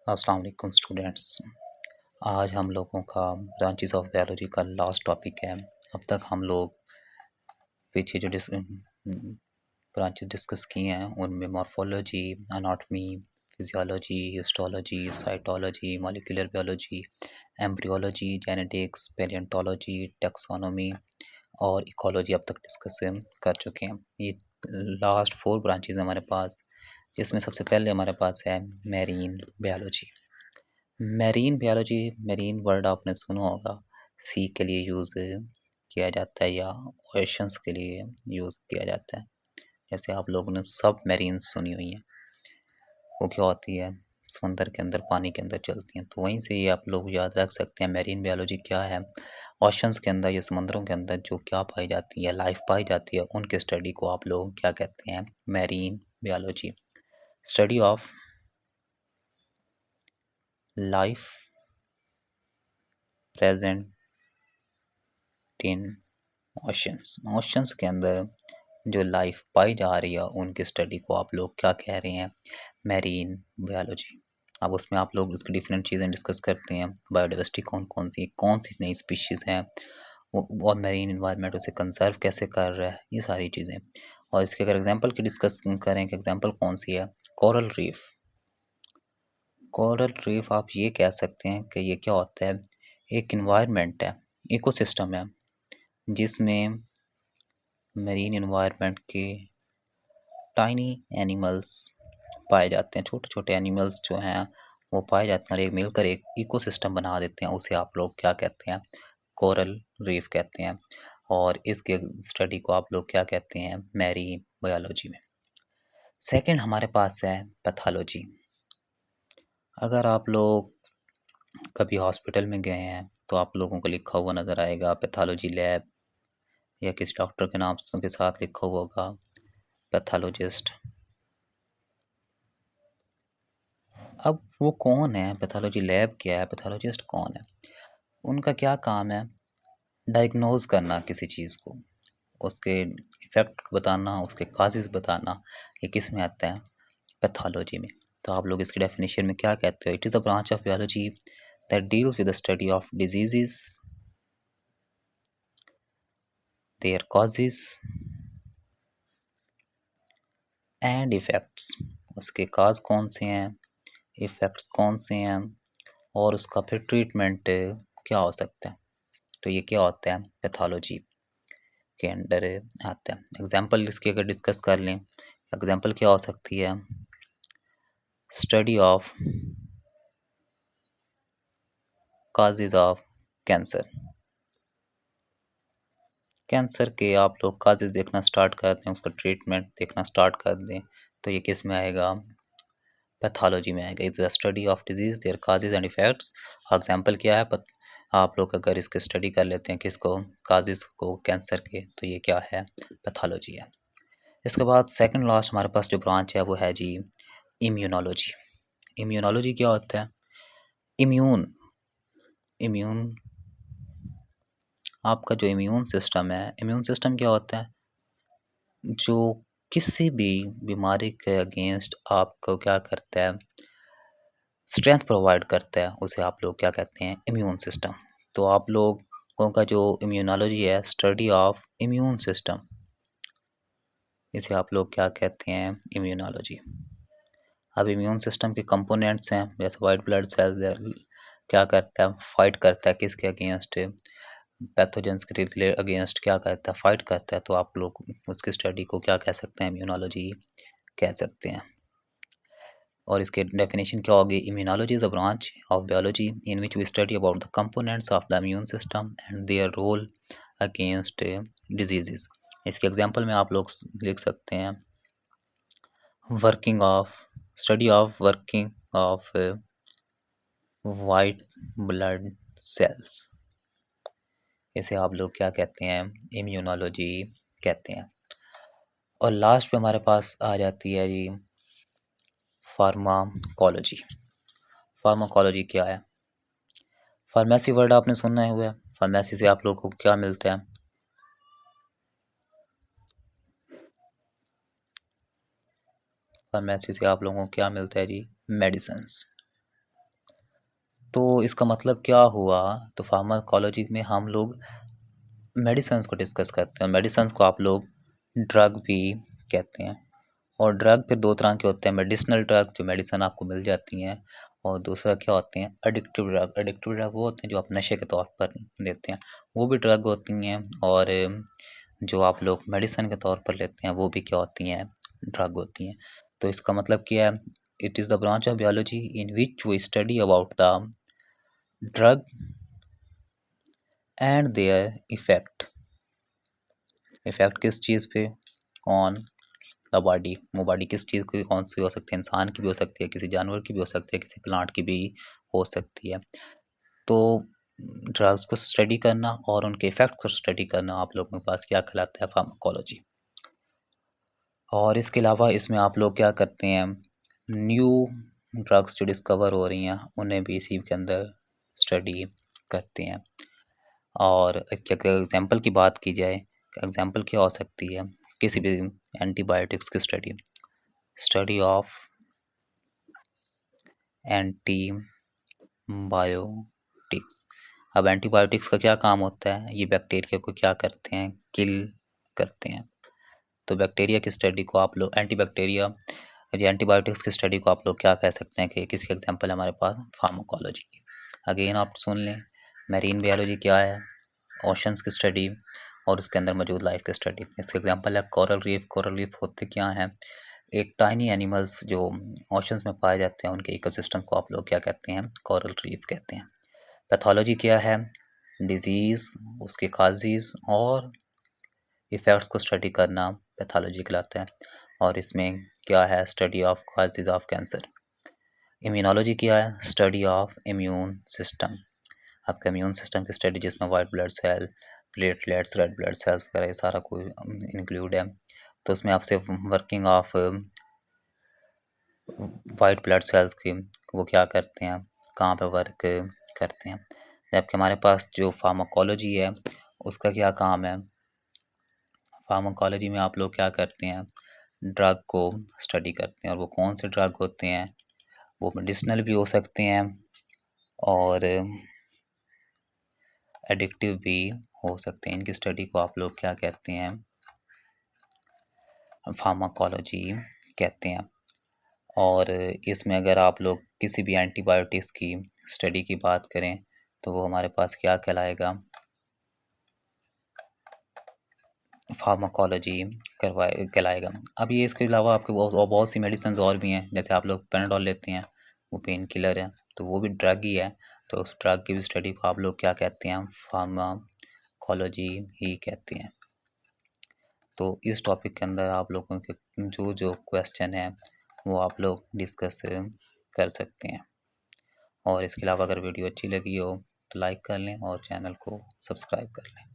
अस्सलाम वालेकुम स्टूडेंट्स। आज हम लोगों का ब्रांचेस ऑफ बायोलॉजी का लास्ट टॉपिक है। अब तक हम लोग पीछे जो ब्रांचेस डिस्कस किए हैं उनमें morphology, anatomy, physiology, histology, cytology, molecular biology, embryology, genetics, palaeontology, taxonomy और इकोलॉजी अब तक डिस्कस कर चुके हैं। ये लास्ट 4 ब्रांचेस हमारे पास, जिसमें सबसे पहले हमारे पास है मैरीन बायोलॉजी। मैरीन वर्ड आपने सुना होगा, सी के लिए यूज़ किया जाता है या ओशंस के लिए यूज़ किया जाता है। जैसे आप लोगों ने सब मैरीन्स सुनी हुई हैं, वो क्या होती है, समंदर के अंदर, पानी के अंदर चलती हैं। तो वहीं से ये आप लोग याद रख सकते हैं मैरीन बायोलॉजी क्या है। ओशंस के अंदर या समुद्रों के अंदर जो क्या पाई जाती है, लाइफ पाई जाती है, उनके स्टडी को आप लोग क्या कहते हैं, marine biology. Study of life present in oceans के अंदर जो लाइफ पाई जा रही है उनकी स्टडी को आप लोग क्या कह रहे हैं, मैरीन बायोलॉजी। अब उसमें आप लोग उसकी डिफरेंट चीज़ें डिस्कस करते हैं, बायोडाइवर्सिटी कौन सी नई स्पीशीज़ हैं, और मैरीन इन्वायरमेंट उसे कंजर्व कैसे कर रहा है, ये सारी चीज़ें। और इसके अगर एग्जांपल की डिस्कस करें कि एग्जांपल कौन सी है, कोरल रीफ। कोरल रीफ आप ये कह सकते हैं कि ये क्या होता है, एक इन्वायरमेंट है, इकोसिस्टम है, जिसमें मैरीन इन्वायरमेंट के टाइनी एनिमल्स पाए जाते हैं। छोटे छोटे एनिमल्स जो हैं वो पाए जाते हैं और एक मिलकर एक इकोसिस्टम बना देते हैं। उसे आप लोग क्या कहते हैं, कोरल रीफ कहते हैं। और इसके स्टडी को आप लोग क्या कहते हैं, मैरीन बायोलॉजी में। सेकंड हमारे पास है पैथोलॉजी। अगर आप लोग कभी हॉस्पिटल में गए हैं तो आप लोगों को लिखा हुआ नज़र आएगा पैथोलॉजी लैब, या किसी डॉक्टर के नाम के साथ लिखा हुआ होगा पैथोलॉजिस्ट। अब वो कौन है, पैथोलॉजी लैब क्या है, पैथोलॉजिस्ट कौन है, उनका क्या काम है, डायग्नोज करना किसी चीज़ को, उसके इफ़ेक्ट बताना, उसके काजेज़ बताना, ये किस में आता है, पैथोलॉजी में। तो आप लोग इसकी डेफिनेशन में क्या कहते हो, it is the branch of biology that deals with the study of diseases, their causes and effects. उसके काज कौन से हैं, इफ़ेक्ट्स कौन से हैं, और उसका फिर ट्रीटमेंट क्या हो सकता है। तो ये क्या होता है, पैथोलॉजी के अंडर आता है। एग्जाम्पल इसकी अगर डिस्कस कर लें, एग्जाम्पल क्या हो सकती है, study of causes of cancer. Cancer के आप लोग काजेज देखना स्टार्ट कर दें, उसका ट्रीटमेंट देखना स्टार्ट कर दें, तो ये किस में आएगा, पैथोलॉजी में आएगा। Is the study of disease, their causes and effects. Example क्या है, आप लोग अगर इसके स्टडी कर लेते हैं किसको, काजेज को, कैंसर के, तो ये क्या है, पैथोलॉजी है। इसके बाद सेकंड लास्ट हमारे पास जो ब्रांच है वो है जी इम्यूनोलॉजी। इम्यूनोलॉजी क्या होता है, इम्यून आपका जो इम्यून सिस्टम है, इम्यून सिस्टम क्या होता है, जो किसी भी बीमारी के अगेंस्ट आपको क्या करता है, स्ट्रेंथ प्रोवाइड करता है, उसे आप लोग क्या कहते हैं, इम्यून सिस्टम। तो आप लोगों का जो इम्यूनोलॉजी है, स्टडी ऑफ इम्यून सिस्टम, इसे आप लोग क्या कहते हैं, इम्यूनोलॉजी। अब इम्यून सिस्टम के कंपोनेंट्स हैं, जैसे वाइट ब्लड सेल क्या करता है, फाइट करता है किसके अगेंस्ट, पैथोजेंस के अगेंस्ट क्या करता है, फाइट करता है। तो आप लोग उसकी स्टडी को क्या कह सकते हैं, इम्यूनोलॉजी कह सकते हैं। और इसके डेफिनेशन क्या होगी, immunology is a branch of biology in which we study about the components of the immune system and their role against diseases. इसके एग्जांपल में आप लोग लिख सकते हैं, study of working of white blood cells, इसे आप लोग क्या कहते हैं, इम्यूनोलॉजी कहते हैं। और लास्ट पे हमारे पास आ जाती है जी फार्माकोलॉजी। फार्माकोलॉजी क्या है, फार्मेसी वर्ड आपने सुना हुआ है, फार्मेसी से आप लोगों को क्या मिलता है, फार्मेसी से आप लोगों को क्या मिलता है जी, मेडिसिन्स। तो इसका मतलब क्या हुआ, तो फार्माकोलॉजी में हम लोग मेडिसिन्स को डिस्कस करते हैं। मेडिसिन्स को आप लोग ड्रग भी कहते हैं। और ड्रग फिर दो तरह के होते हैं, मेडिसिनल ड्रग जो मेडिसिन आपको मिल जाती हैं, और दूसरा क्या होते हैं, एडिक्टिव ड्रग। एडिक्टिव ड्रग वो होते हैं जो आप नशे के तौर पर लेते हैं, वो भी ड्रग होती हैं। और जो आप लोग मेडिसिन के तौर पर लेते हैं वो भी क्या होती हैं, ड्रग होती हैं। तो इसका मतलब क्या है, it is the branch of biology in which we study about the drug and their effect. Effect किस चीज़ पे, ऑन द बॉडी। वो बॉडी किस चीज़ की, कौन सी हो सकती है, इंसान की भी हो सकती है, किसी जानवर की भी हो सकती है, किसी प्लांट की भी हो सकती है। तो ड्रग्स को स्टडी करना और उनके इफेक्ट को स्टडी करना आप लोगों के पास क्या कहलाता है, फार्माकोलॉजी। और इसके अलावा इसमें आप लोग क्या करते हैं, न्यू ड्रग्स जो डिस्कवर हो रही हैं उन्हें भी इसी के अंदर स्टडी करते हैं। और अगर एग्जांपल की बात की जाए, एग्जांपल क्या हो सकती है, किसी भी एंटीबायोटिक्स की स्टडी, स्टडी ऑफ एंटीबायोटिक्स। अब एंटीबायोटिक्स का क्या काम होता है, ये बैक्टीरिया को क्या करते हैं, किल करते हैं। तो बैक्टीरिया की स्टडी को आप लोग एंटीबैक्टीरिया, ये एंटीबायोटिक्स की स्टडी को आप लोग क्या कह सकते हैं कि किसी एग्जांपल हमारे पास फार्माकोलॉजी की। अगेन आप सुन लें, मैरीन बायोलॉजी क्या है, ओशंस की स्टडी और उसके अंदर मौजूद लाइफ की स्टडी। इसके एग्जांपल है कोरल रीफ। कोरल रीफ होते क्या हैं, एक टाइनी एनिमल्स जो ओशंस में पाए जाते हैं, उनके इकोसिस्टम को आप लोग क्या कहते हैं, कोरल रीफ कहते हैं। पैथोलॉजी क्या है, डिजीज़, उसके काजेज़ और इफ़ेक्ट्स को स्टडी करना पैथोलॉजी कहलाता है। और इसमें क्या है, study of causes of cancer. Immunology क्या है, स्टडी ऑफ इम्यून सिस्टम, आपका इम्यून सिस्टम की स्टडी जिसमें white blood cell, platelets, red blood cells वगैरह ये सारा कोई इंक्लूड है। तो उसमें आपसे working of white blood cells की, वो क्या करते हैं, कहाँ पे वर्क करते हैं। जबकि हमारे पास जो फार्माकोलॉजी है उसका क्या काम है, फार्माकोलॉजी में आप लोग क्या करते हैं, ड्रग को स्टडी करते हैं। और वो कौन से ड्रग होते हैं, वो मेडिसिनल भी हो सकते हैं और एडिक्टिव भी हो सकते हैं। इनकी स्टडी को आप लोग क्या कहते हैं, फार्माकोलॉजी कहते हैं। और इसमें अगर आप लोग किसी भी एंटीबायोटिक्स की स्टडी की बात करें तो वो हमारे पास क्या कहलाएगा, फार्माकोलॉजी कहलाएगा। अब ये इसके अलावा आपके बहुत सी मेडिसिन और भी हैं, जैसे आप लोग पैनाडोल लेते हैं, वो पेन किलर है, तो वो भी ड्रग ही है। तो उस ड्रग की भी स्टडी को आप लोग क्या कहते हैं, फार्माकोलॉजी ही कहते हैं। तो इस टॉपिक के अंदर आप लोगों के जो जो क्वेश्चन है वो आप लोग डिस्कस कर सकते हैं। और इसके अलावा अगर वीडियो अच्छी लगी हो तो लाइक कर लें और चैनल को सब्सक्राइब कर लें।